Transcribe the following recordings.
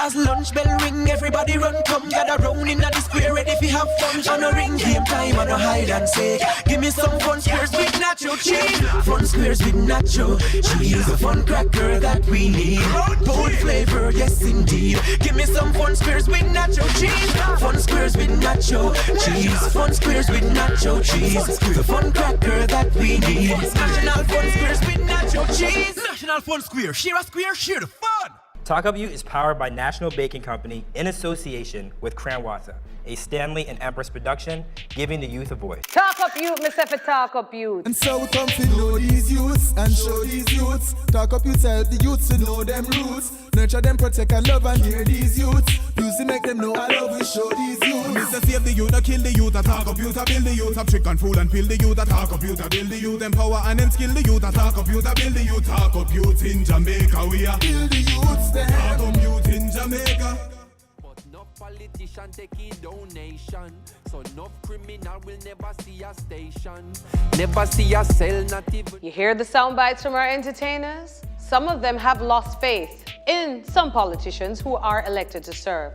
As lunch bell ring, everybody run, come gather round in the square, ready fi have fun. On a ring game time, on a hide and seek. Give me some fun squares with nacho cheese. Fun squares with nacho cheese. A fun cracker that we need. Bold flavor, yes indeed. Give me some fun squares with nacho cheese. Fun squares with nacho cheese. Fun squares with nacho cheese. The fun cracker that we need. National Fun Squares with nacho cheese. National Fun Square, share the fun. Talk Up Yout is powered by National Baking Company in association with Cranwatha, a Stanley and Empress production, giving the youth a voice. Talk Up Yout, myself a Talk Up Yout. And so we come to know these youths and show these youths. Talk Up Yout, help the youths to know them roots. Nurture them, protect and love and hear these youths. Music make them know I love we show these youths. Mr. Save the youth, I kill the youth, I talk up youth, I build the youth, I trick and fool and pill the youth, I talk up youth, I build the youth, empower and then skill the youth, I talk up youth, I build the youth, talk up youth in Jamaica, we are Build the youths there. talk up youth in Jamaica. But no politician taking donation, so no criminal will never see a station, never see a cell, not even. You hear the sound bites from our entertainers? Some of them have lost faith in some politicians who are elected to serve.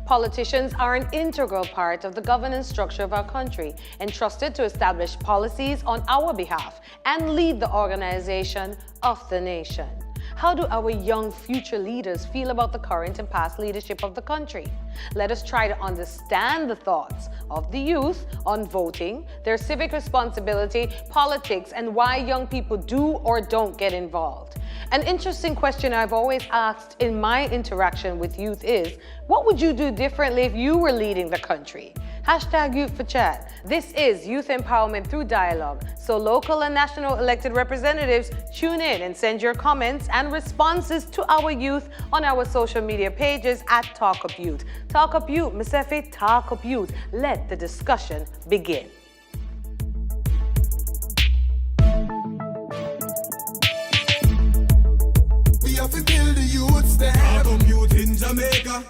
Politicians are an integral part of the governance structure of our country, entrusted to establish policies on our behalf and lead the organization of the nation. How do our young future leaders feel about the current and past leadership of the country? Let us try to understand the thoughts of the youth on voting, their civic responsibility, politics, and why young people do or don't get involved. An interesting question I've always asked in my interaction with youth is, what would you do differently if you were leading the country? Hashtag Youth for Chat. This is youth empowerment through dialogue. So local and national elected representatives, tune in and send your comments and responses to our youth on our social media pages at Talk Up Yout. Talk Up Yout, Msefe, Talk Up Yout. Let the discussion begin. We have to build the youths there. Talk up youth in Jamaica.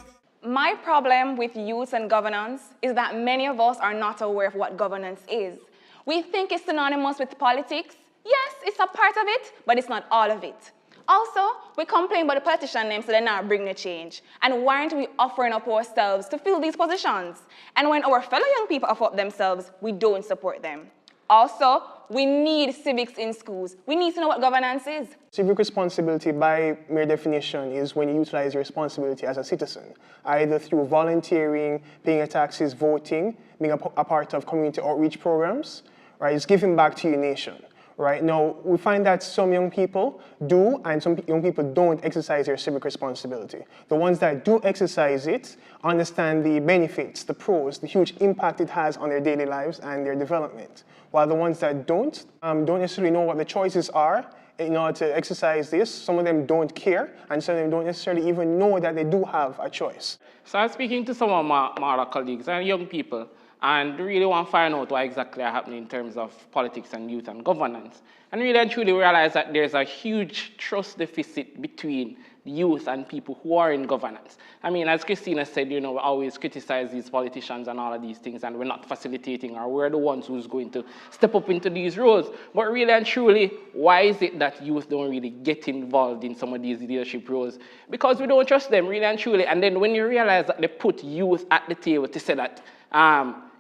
My problem with youth and governance is that many of us are not aware of what governance is. We think it's synonymous with politics. Yes, it's a part of it, but it's not all of it. Also, we complain about the politician names so they're not bringing the change. And why aren't we offering up ourselves to fill these positions? And when our fellow young people offer up themselves, we don't support them. Also, we need civics in schools. We need to know what governance is. Civic responsibility, by mere definition, is when you utilize your responsibility as a citizen, either through volunteering, paying your taxes, voting, being a part of community outreach programs, right? It's giving back to your nation. Right now, we find that some young people do and some young people don't exercise their civic responsibility. The ones that do exercise it understand the benefits, the pros, the huge impact it has on their daily lives and their development. While the ones that don't necessarily know what the choices are in order to exercise this. Some of them don't care, and some of them don't necessarily even know that they do have a choice. So I was speaking to some of my other colleagues and young people, and really want to find out what exactly is happening in terms of politics and youth and governance. And really and truly realize that there's a huge trust deficit between youth and people who are in governance. I mean, as Christina said, you know, we always criticize these politicians and all of these things, and we're not facilitating, or we're the ones who's going to step up into these roles. But really and truly, why is it that youth don't really get involved in some of these leadership roles? Because we don't trust them, really and truly. And then when you realize that they put youth at the table to say that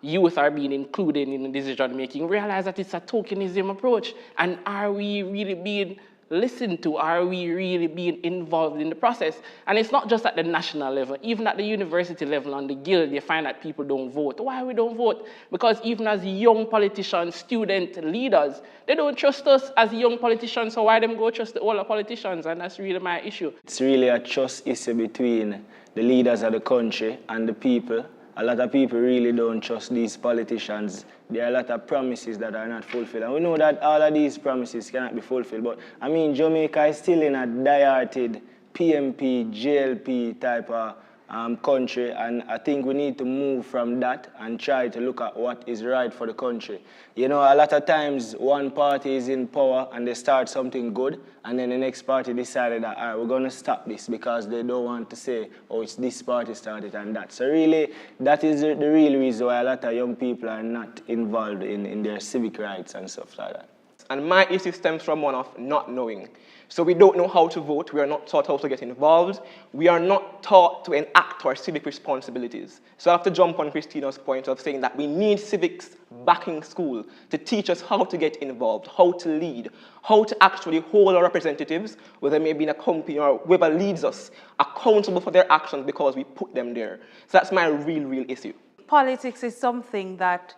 youth are being included in the decision making, realize that it's a tokenism approach. And are we really being listened to? Are we really being involved in the process? And it's not just at the national level, even at the university level, on the guild, you find that people don't vote. Why we don't vote? Because even as young politicians, student leaders, they don't trust us as young politicians, so why them go trust the older politicians? And that's really my issue. It's really a trust issue between the leaders of the country and the people. A lot of people really don't trust these politicians. There are a lot of promises that are not fulfilled. And we know that all of these promises cannot be fulfilled. But, I mean, Jamaica is still in a diarrhea, PMP, JLP type of country. And I think we need to move from that and try to look at what is right for the country. You know, a lot of times one party is in power and they start something good, and then the next party decided that, all right, we're going to stop this because they don't want to say, oh, it's this party started and that. So really, that is the real reason why a lot of young people are not involved in their civic rights and stuff like that. And my issue stems from one of not knowing. So we don't know how to vote, we are not taught how to get involved, we are not taught to enact our civic responsibilities. So I have to jump on Christina's point of saying that we need civics back in school to teach us how to get involved, how to lead, how to actually hold our representatives, whether maybe in a company or whoever leads us, accountable for their actions because we put them there. So that's my real issue. Politics is something that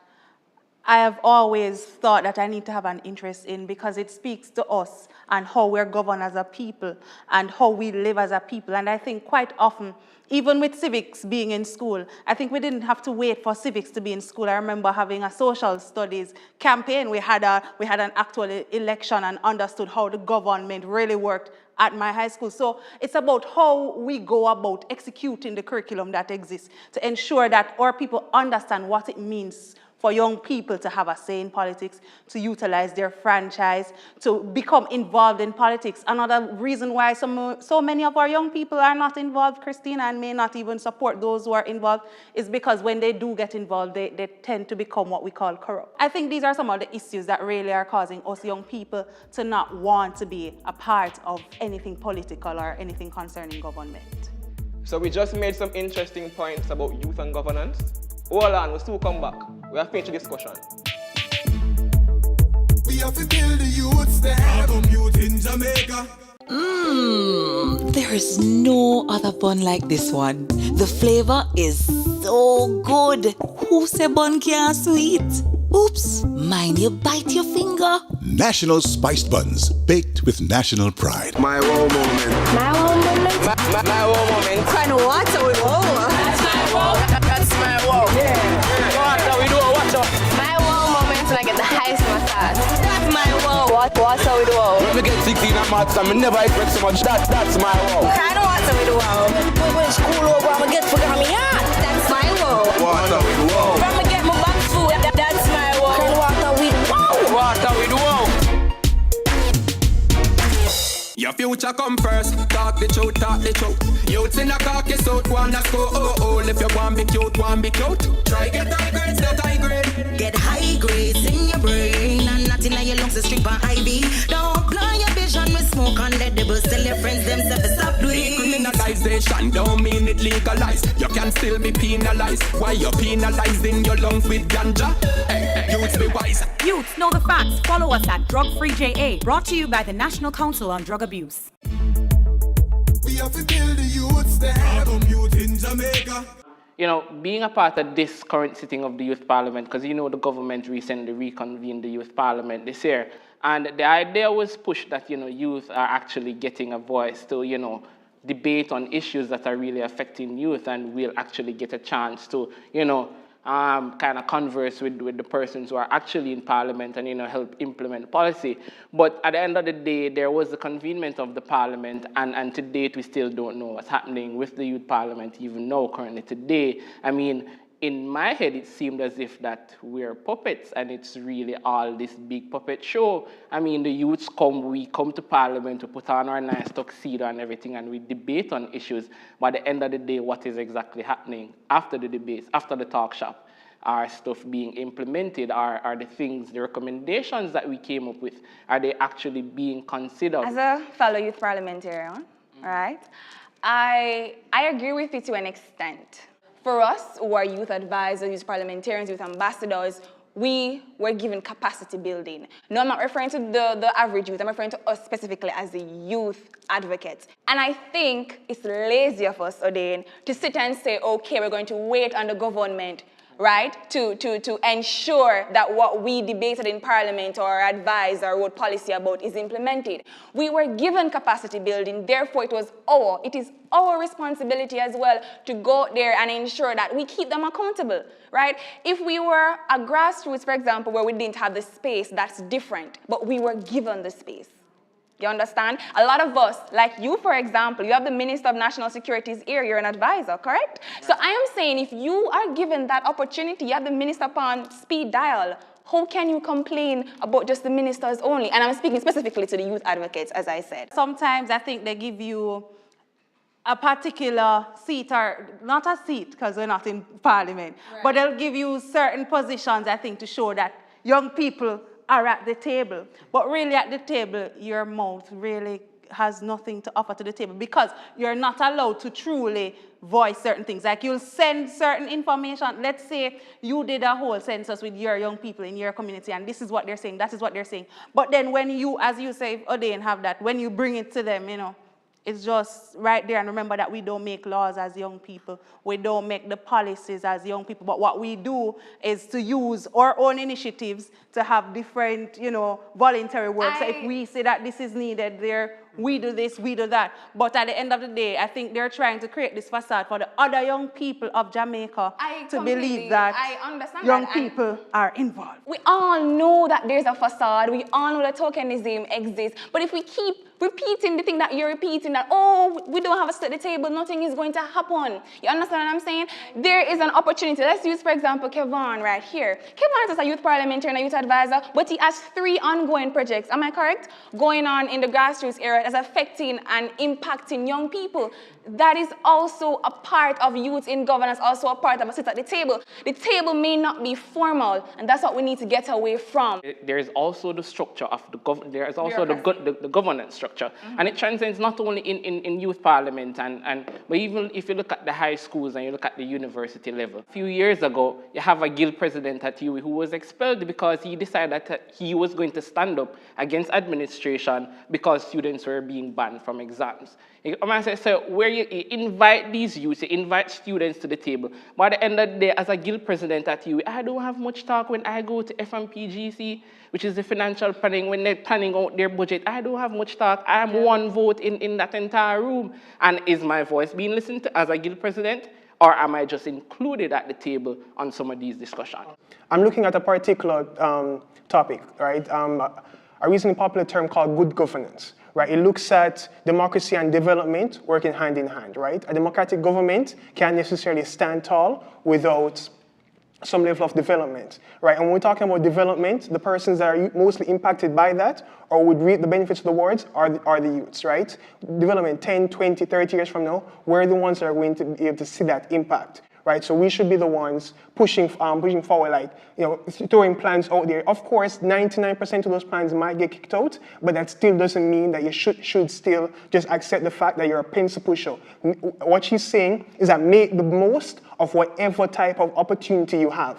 I have always thought that I need to have an interest in because it speaks to us and how we're governed as a people and how we live as a people. And I think quite often, even with civics being in school, I think we didn't have to wait for civics to be in school. I remember having a social studies campaign. We had an actual election and understood how the government really worked at my high school. So it's about how we go about executing the curriculum that exists to ensure that our people understand what it means for young people to have a say in politics, to utilize their franchise, to become involved in politics. Another reason why so many of our young people are not involved, Christina, and may not even support those who are involved, is because when they do get involved, they tend to become what we call corrupt. I think these are some of the issues that really are causing us young people to not want to be a part of anything political or anything concerning government. So we just made some interesting points about youth and governance. Hold on, we'll still come back. We have finished the discussion. We have to build the youth there. Welcome youth in Jamaica. There is no other bun like this one. The flavor is so good. Who say bun can't sweet? Oops, mind you bite your finger. National spiced buns, baked with national pride. My wow moment. My wow moment. My wow moment. Kind of water with wow. That's my wow. That's my wow. Yeah. Water we do. Watch out. My wow moment when I get the highest massage. That's my wow. Water with wow. When we get 16 at maths, I never expect so much. That's my wow. Kind of water with wow. When school over, I'm gonna get for me. Yeah. That's my wow. Water with wow. When I get my back food, that's my wow. Kind of water with wow. Water with wow. Your future come first, talk the truth, talk the truth. Youths in a caucus out, wanna score, oh. If you want be cute, try get high grades, not high grade. Get high grades in your brain and nothing in your lungs is strip on IV. Don't blind your vision with smoke and let the bus tell your friends themselves stop doing. Decriminalization don't mean it legalized. You can still be penalized. Why you penalizing your lungs with ganja? Hey, youths be wise. Youths know the facts. Follow us at Drug Free JA. Brought to you by the National Council on Drug Abuse. We have to build the youth there. Welcome youth in Jamaica. You know, being a part of this current sitting of the Youth Parliament, because you know the government recently reconvened the Youth Parliament this year, and the idea was pushed that, you know, youth are actually getting a voice to, you know, debate on issues that are really affecting youth, and we'll actually get a chance to, you know, kind of converse with the persons who are actually in Parliament and, you know, help implement policy. But at the end of the day, there was the convenement of the Parliament, and to date, we still don't know what's happening with the Youth Parliament, even now, currently today. I mean, in my head, it seemed as if that we're puppets, and it's really all this big puppet show. I mean, the youths we come to Parliament, we put on our nice tuxedo and everything, and we debate on issues. But at the end of the day, what is exactly happening after the debates, after the talk shop? Are stuff being implemented? Are the things, the recommendations that we came up with, are they actually being considered? As a fellow youth parliamentarian, right, I agree with you to an extent. For us, who are youth advisors, youth parliamentarians, youth ambassadors, we were given capacity building. No, I'm not referring to the average youth. I'm referring to us specifically as the youth advocates. And I think it's lazy of us, Odain, to sit and say, okay, we're going to wait on the government, right, to ensure that what we debated in Parliament or advised or wrote policy about is implemented. We were given capacity building, therefore it is our responsibility as well to go there and ensure that we keep them accountable, right? If we were a grassroots, for example, where we didn't have the space, that's different, but we were given the space. You understand? A lot of us, like you, for example, you have the Minister of National Security's ear, you're an advisor, correct? So I am saying if you are given that opportunity, you have the minister upon speed dial, how can you complain about just the ministers only? And I'm speaking specifically to the youth advocates, as I said. Sometimes I think they give you a particular seat, or not a seat, because we're not in Parliament, right, but they'll give you certain positions, I think, to show that young people are at the table. But really at the table, your mouth really has nothing to offer to the table because you're not allowed to truly voice certain things. Like you'll send certain information. Let's say you did a whole census with your young people in your community and this is what they're saying, that is what they're saying. But then when you, as you say, Odein have that, when you bring it to them, you know, it's just right there. And remember that we don't make laws as young people. We don't make the policies as young people. But what we do is to use our own initiatives to have different, you know, voluntary work. So if we say that this is needed there, we do this, we do that. But at the end of the day, I think they're trying to create this facade for the other young people of Jamaica to believe that young people are involved. We all know that there's a facade. We all know that tokenism exists. But if we keep repeating the thing that you're repeating, that, oh, we don't have a seat at the table, nothing is going to happen. You understand what I'm saying? There is an opportunity. Let's use, for example, Kevon right here. Kevon is a youth parliamentary and a youth advisor, but he has 3 ongoing projects, am I correct? Going on in the grassroots area that's affecting and impacting young people. That is also a part of youth in governance, also a part of a seat at the table. The table may not be formal, and that's what we need to get away from. There is also the structure of the government. There is also the governance structure, and it transcends not only in youth parliament but even if you look at the high schools and you look at the university level. A few years ago, you have a guild president at UWI who was expelled because he decided that he was going to stand up against administration because students were being banned from exams. So where you invite these youth, you invite students to the table, but at the end of the day, as a guild president at UWI, I don't have much talk when I go to FMPGC, which is the financial planning, when they're planning out their budget. I don't have much talk. I am one vote in that entire room. And is my voice being listened to as a guild president, or am I just included at the table on some of these discussions? I'm looking at a particular topic, right? A recently popular term called good governance. Right, it looks at democracy and development working hand in hand, right? A democratic government can't necessarily stand tall without some level of development, right? And when we're talking about development, the persons that are mostly impacted by that or would reap the benefits of the words are the youths, right? Development 10, 20, 30 years from now, we're the ones that are going to be able to see that impact. Right, so we should be the ones pushing forward, like, you know, throwing plans out there. Of course, 99% of those plans might get kicked out, but that still doesn't mean that you should still just accept the fact that you're a pencil pusher. What she's saying is that make the most of whatever type of opportunity you have.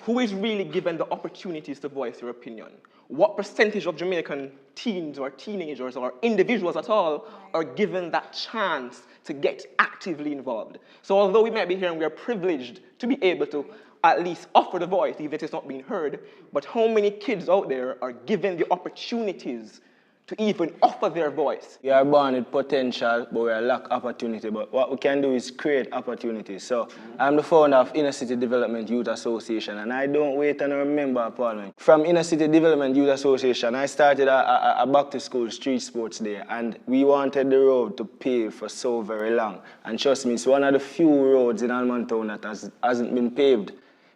Who is really given the opportunities to voice their opinion? What percentage of Jamaican teens or teenagers or individuals at all are given that chance to get actively involved? So although we might be here and we are privileged to be able to at least offer the voice, even if it's not being heard, but how many kids out there are given the opportunities to even offer their voice? We are born with potential, but we lack opportunity. But what we can do is create opportunities. So I'm the founder of Inner City Development Youth Association, and I don't wait and remember a parliament. From Inner City Development Youth Association, I started a back-to-school street sports day, and we wanted the road to pave for so very long. And trust me, it's one of the few roads in Almontown that hasn't been paved.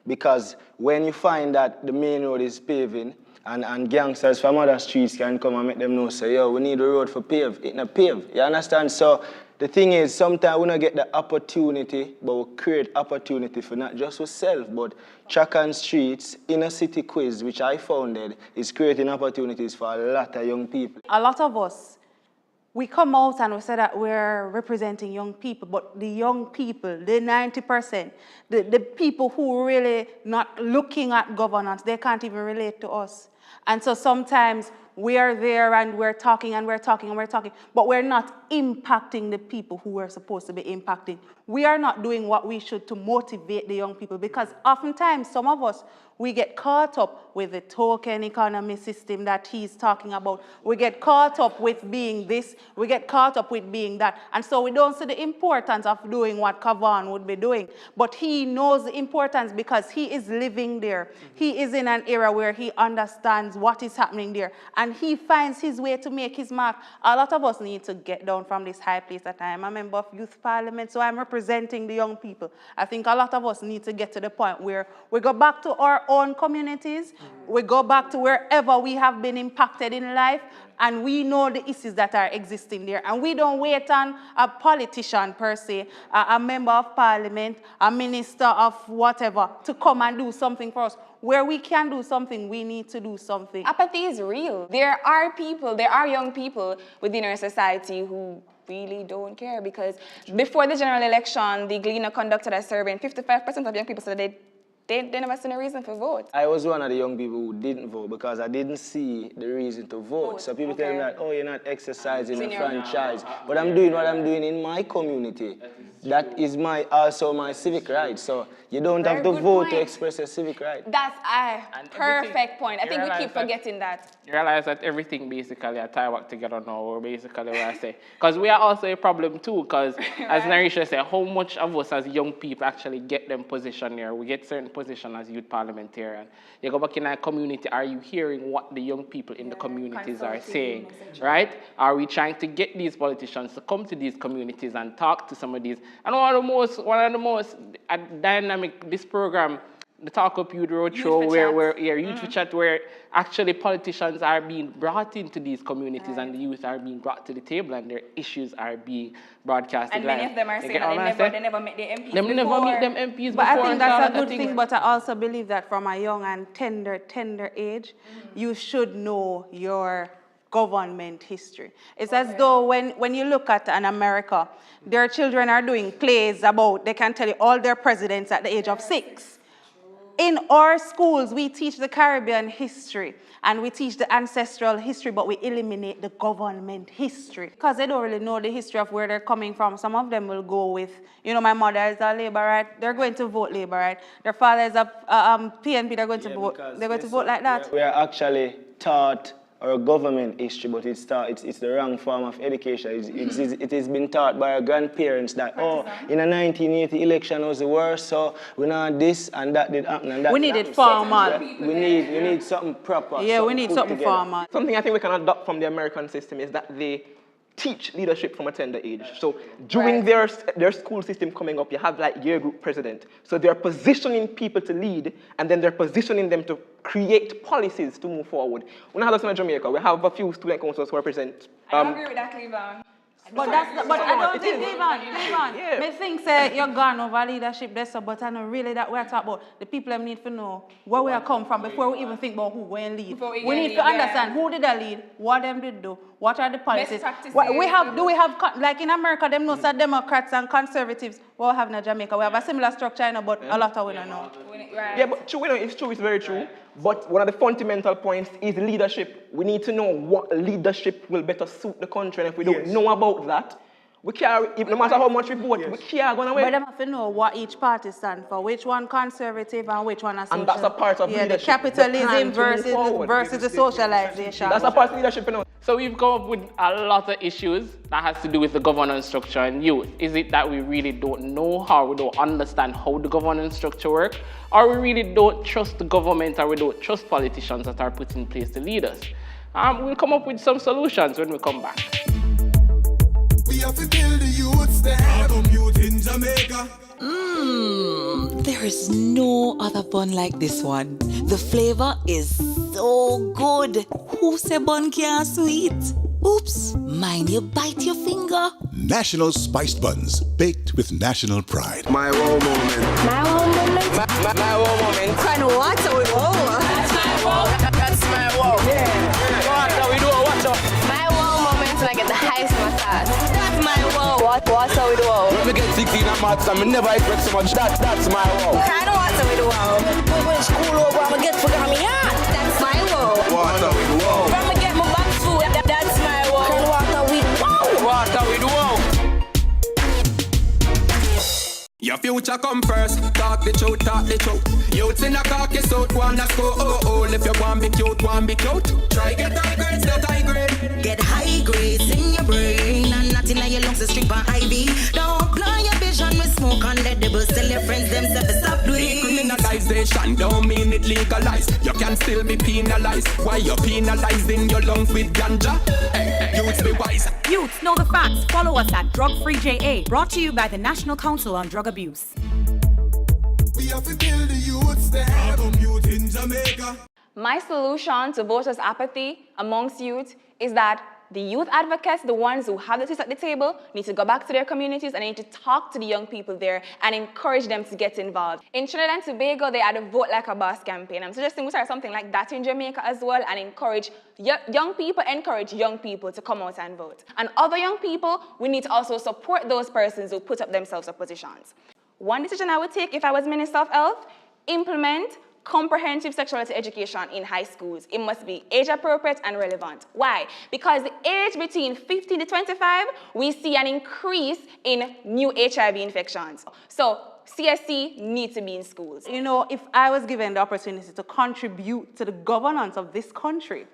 Because when you find that the main road is paving, and gangsters from other streets can come and make them know, say, yo, we need a road for pave. It's not pave. You understand? So the thing is, sometimes we don't get the opportunity, but we create opportunity for not just ourselves, but Track and Streets, Inner City Quiz, which I founded, is creating opportunities for a lot of young people. A lot of us, we come out and we say that we're representing young people, but the young people, the 90%, the people who really not looking at governance, they can't even relate to us. And so sometimes we are there and we're talking and we're talking and we're talking, but we're not impacting the people who we're supposed to be impacting. We are not doing what we should to motivate the young people, because oftentimes some of us, we get caught up with the token economy system that he's talking about. We get caught up with being this, we get caught up with being that. And so we don't see the importance of doing what Kevon would be doing. But he knows the importance because he is living there. He is in an era where he understands what is happening there. And he finds his way to make his mark. A lot of us need to get down from this high place that I am a member of youth parliament, so I'm representing the young people. I think a lot of us need to get to the point where we go back to our own communities, we go back to wherever we have been impacted in life, And we know the issues that are existing there. And we don't wait on a politician per se, a member of parliament, a minister of whatever, to come and do something for us. Where we can do something, we need to do something. Apathy is real. There are young people within our society who really don't care, because before the general election, the Gleaner conducted a survey and 55% of young people said they never seen a reason for vote. I was one of the young people who didn't vote because I didn't see the reason to vote. So people tell me that, oh, you're not exercising the franchise. But I'm doing what I'm doing in my community. That is also my civic right. So you don't have to vote to express your civic right. That's a perfect point. I think we keep forgetting that. You realize that everything basically I tie back together now, or basically what I say. Because we are also a problem too, because as Narisha said, how much of us as young people actually get them position here? We get certain position as youth parliamentarian. You go back in our community, are you hearing what the young people in the communities are saying, right? Are we trying to get these politicians to come to these communities and talk to some of these? And one of the most dynamic, this program, the Talk Up Youth Roadshow, Youth for Chat, where actually politicians are being brought into these communities and the youth are being brought to the table and their issues are being broadcasted. And many of them are saying that they never met their MPs before. Never meet them MPs before. But I think that's a good thing, but I also believe that from a young and tender age, you should know your government history. It's as though when you look at an America, their children are doing plays about, they can tell you all their presidents at the age of 6. In our schools, we teach the Caribbean history and we teach the ancestral history, but we eliminate the government history because they don't really know the history of where they're coming from. Some of them will go with, my mother is a Labourite, they're going to vote Labourite. Their father is a PNP, they're going to vote. They're going to vote like that. We are actually taught our government history, but it's the wrong form of education. It has been taught by our grandparents that, in the 1980 election was the worst, so we know this and that did happen and that. We need it formal. We need something proper. Yeah, we need something formal. Something I think we can adopt from the American system is that they teach leadership from a tender age. So during their school system coming up, you have like year group president. So they're positioning people to lead, and then they're positioning them to create policies to move forward. When I have this in Jamaica, we have a few student councils who represent. I don't agree with that, Cleveland. But I don't think, Cleveland, me think say you're gone over leadership there, but I know really that we're talking about the people need to know where we are come from before we even think about who going to lead. We need to understand who did they lead, what them did do, what are the policies. Do we have, like in America, them know that Democrats and conservatives, what we have in Jamaica, we have a similar structure, but a lot of we don't know. Yeah, but true, it's true, it's very true. But one of the fundamental points is leadership. We need to know what leadership will better suit the country, and if we don't know about that, we can't, no matter how much we vote, we can't go away. But them have to know what each party stands for, which one conservative and which one social. And that's a part of leadership. The capitalism versus the socialization. That's a part of leadership, you know. So we've come up with a lot of issues that has to do with the governance structure and youth. Is it that we really don't know how, we don't understand how the governance structure works, or we really don't trust the government, or we don't trust politicians that are put in place to lead us? We'll come up with some solutions when we come back. We have to build the youths there. Youth in Jamaica. There is no other bun like this one. The flavor is so good. Who say bun can't sweet? Oops, mind you bite your finger. National spiced buns, baked with national pride. My wow moment. My wow moment? My wow moment. Kind of what? So wow. That's my wow. That's my wow. Yeah. Watch how we do it. Watch out. My wow moment when I get the highest in my class. That's my wow. What's how we do wow? When we get 16 at maths, I never expect so much. That's my wow. I don't want to we do wow. When school over, I'm gonna get for me. Yeah. That's my wow. Watch how we do wow. I'm gonna get my back food. That's my wow. And what how we do wow. Watch how we do wow. Your future come first, talk the truth. Youths in a caucus out, wanna go, if you want be cute, try get high grades, not high grade. Get high grades in your brain, and nothing in your lungs is strip and ivy. Don't blind your vision with smoke and the devil, tell your friends themselves to stop doing. Decriminalization don't mean it legalized, you can still be penalized. Why you penalizing your lungs with ganja? Hey, youths be wise. Youths know the facts, follow us at Drug Free JA, brought to you by the National Council on Drug Abuse. We have to build the youths there. Youth in Jamaica. My solution to voters' apathy amongst youth is that the youth advocates, the ones who have the seats at the table, need to go back to their communities and need to talk to the young people there and encourage them to get involved. In Trinidad and Tobago, they had a Vote Like a Boss campaign. I'm suggesting we start something like that in Jamaica as well and encourage young people to come out and vote. And other young people, we need to also support those persons who put up themselves for positions. One decision I would take if I was Minister of Health, implement comprehensive sexuality education in high schools. It must be age appropriate and relevant. Why? Because the age between 15 to 25, we see an increase in new HIV infections. So CSC needs to be in schools. You know, if I was given the opportunity to contribute to the governance of this country,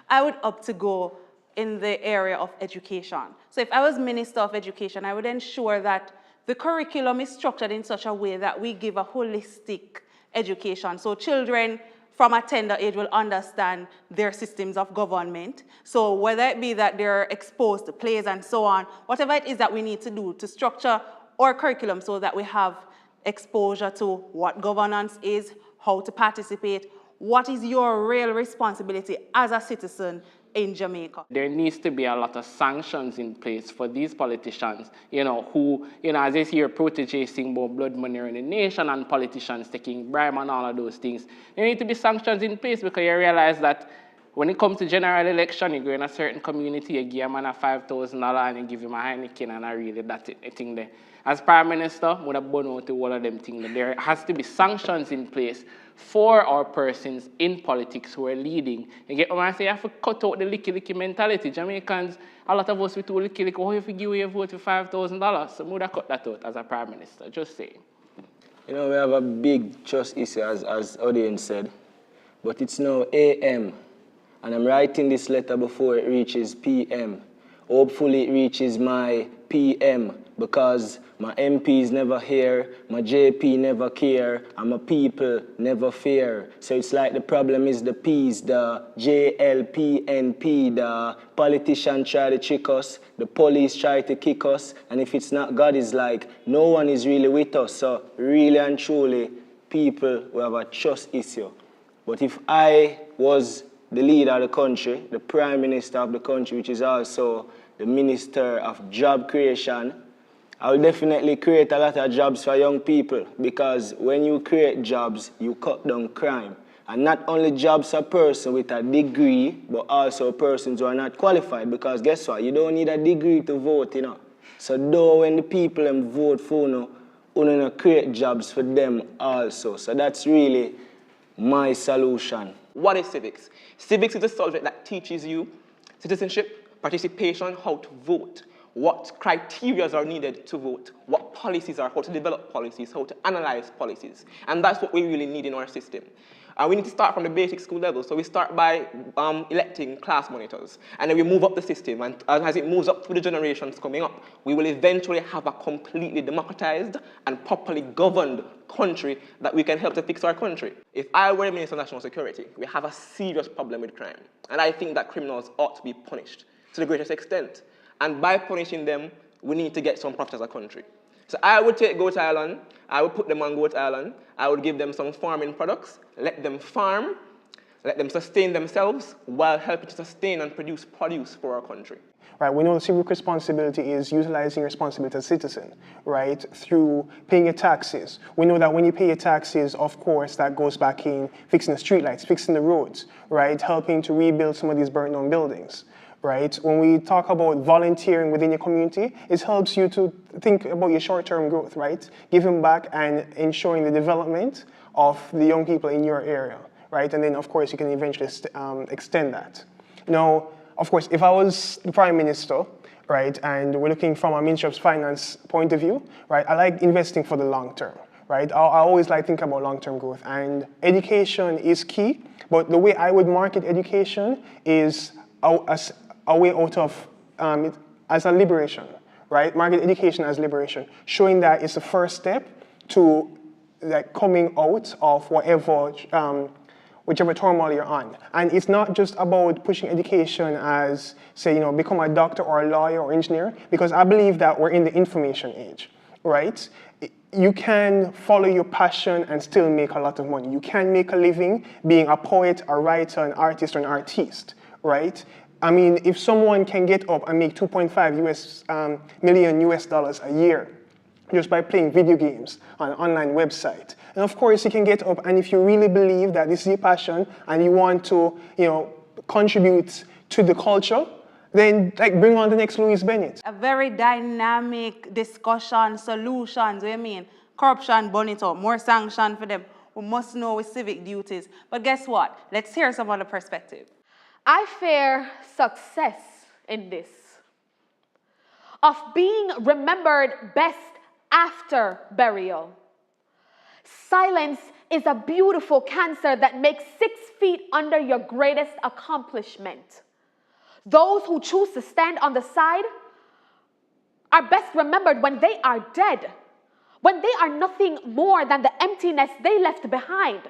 I would opt to go in the area of education. So if I was Minister of Education, I would ensure that the curriculum is structured in such a way that we give a holistic education. So children from a tender age will understand their systems of government. So whether it be that they're exposed to plays and so on, whatever it is that we need to do to structure our curriculum so that we have exposure to what governance is, how to participate, what is your real responsibility as a citizen in Jamaica. There needs to be a lot of sanctions in place for these politicians, who, as they see your proteges sing about blood money in the nation and politicians taking bribe and all of those things. There need to be sanctions in place because you realize that when it comes to general election, you go in a certain community, you give a man a $5,000 and you give him a Heineken and really that's it, I think there. As Prime Minister, I would have burned out to all of them things. There has to be sanctions in place for our persons in politics who are leading. You get what I say? You have to cut out the licky mentality. Jamaicans, a lot of us we too licky. How if you give away a vote for $5,000? So I would have cut that out as a Prime Minister, just saying. We have a big trust issue, as audience said, but it's now AM, and I'm writing this letter before it reaches PM. Hopefully it reaches my PM, because my MPs never hear, my JP never care, and my people never fear. So it's like the problem is the P's, the JLPNP, the politicians try to trick us, the police try to kick us, and if it's not God, it's like no one is really with us. So really and truly, people will have a trust issue. But if I was the leader of the country, the Prime Minister of the country, which is also the Minister of Job Creation, I will definitely create a lot of jobs for young people, because when you create jobs, you cut down crime. And not only jobs for persons with a degree, but also persons who are not qualified, because guess what? You don't need a degree to vote, So though when the people vote for you create jobs for them also. So that's really my solution. What is civics? Civics is a subject that teaches you citizenship, participation, how to vote, what criteria are needed to vote, what policies are, how to develop policies, how to analyze policies. And that's what we really need in our system. We need to start from the basic school level. So we start by electing class monitors. And then we move up the system. And as it moves up through the generations coming up, we will eventually have a completely democratized and properly governed country that we can help to fix our country. If I were the Minister of National Security, we have a serious problem with crime. And I think that criminals ought to be punished to the greatest extent. And by punishing them, we need to get some profit as a country. So I would take Goat Island, I would put them on Goat Island, I would give them some farming products, let them farm, let them sustain themselves while helping to sustain and produce produce for our country. Right, we know civic responsibility is utilizing responsibility as a citizen, right, through paying your taxes. We know that when you pay your taxes, of course, that goes back in fixing the streetlights, fixing the roads, right, helping to rebuild some of these burnt down buildings. Right? When we talk about volunteering within your community, it helps you to think about your short-term growth, right? Giving back and ensuring the development of the young people in your area, right? And then, of course, you can eventually extend that. Now, of course, if I was the Prime Minister, right, and we're looking from a Ministry of Finance point of view, right, I like investing for the long term, right? I always like thinking about long-term growth, and education is key, but the way I would market education is a way out of, as a liberation, right? Market education as liberation, showing that it's the first step to coming out of whichever turmoil you're on. And it's not just about pushing education as, say, become a doctor or a lawyer or engineer, because I believe that we're in the information age, right? you can follow your passion and still make a lot of money. You can make a living being a poet, a writer, an artist, or an artiste, right? I mean, if someone can get up and make 2.5 million US dollars a year just by playing video games on an online website, and of course you can get up, and if you really believe that this is your passion and you want to, contribute to the culture, then bring on the next Louis Bennett. A very dynamic discussion, solutions, what I mean? Corruption, burn it up, more sanction for them. We must know with civic duties. But guess what? Let's hear some other perspective. I fear success in this, of being remembered best after burial. Silence is a beautiful cancer that makes 6 feet under your greatest accomplishment. Those who choose to stand on the side are best remembered when they are dead, when they are nothing more than the emptiness they left behind.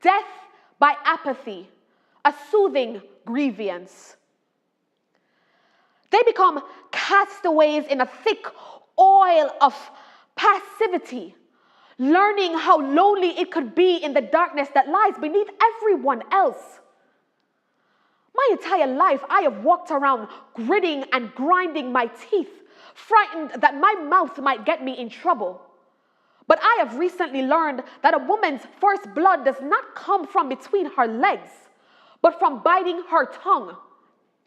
Death by apathy, a soothing grievance. They become castaways in a thick oil of passivity, learning how lonely it could be in the darkness that lies beneath everyone else. My entire life, I have walked around gritting and grinding my teeth, frightened that my mouth might get me in trouble. But I have recently learned that a woman's first blood does not come from between her legs, but from biting her tongue.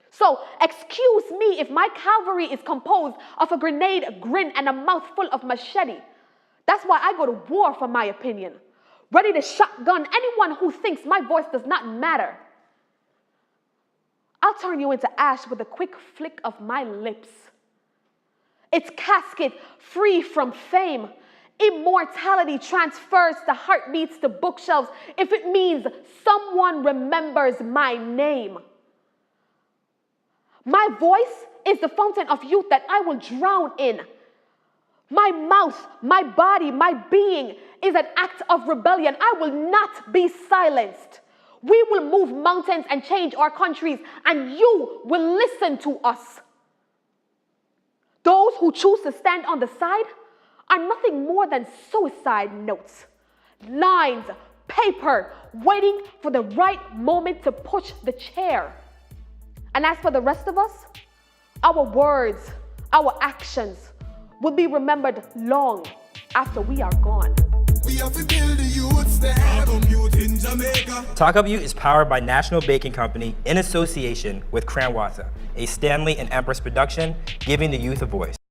So, excuse me if my cavalry is composed of a grenade, a grin, and a mouthful of machete. That's why I go to war for my opinion, ready to shotgun anyone who thinks my voice does not matter. I'll turn you into ash with a quick flick of my lips. Its casket free from fame. Immortality transfers the heartbeats to bookshelves if it means someone remembers my name. My voice is the fountain of youth that I will drown in. My mouth, my body, my being is an act of rebellion. I will not be silenced. We will move mountains and change our countries, and you will listen to us. Those who choose to stand on the side are nothing more than suicide notes, lines, paper, waiting for the right moment to push the chair. And as for the rest of us, our words, our actions will be remembered long after we are gone. We have to build the youths there. Youth in Jamaica. Talk Up Yout is powered by National Baking Company in association with Cranwatha, a Stanley and Empress production, giving the youth a voice.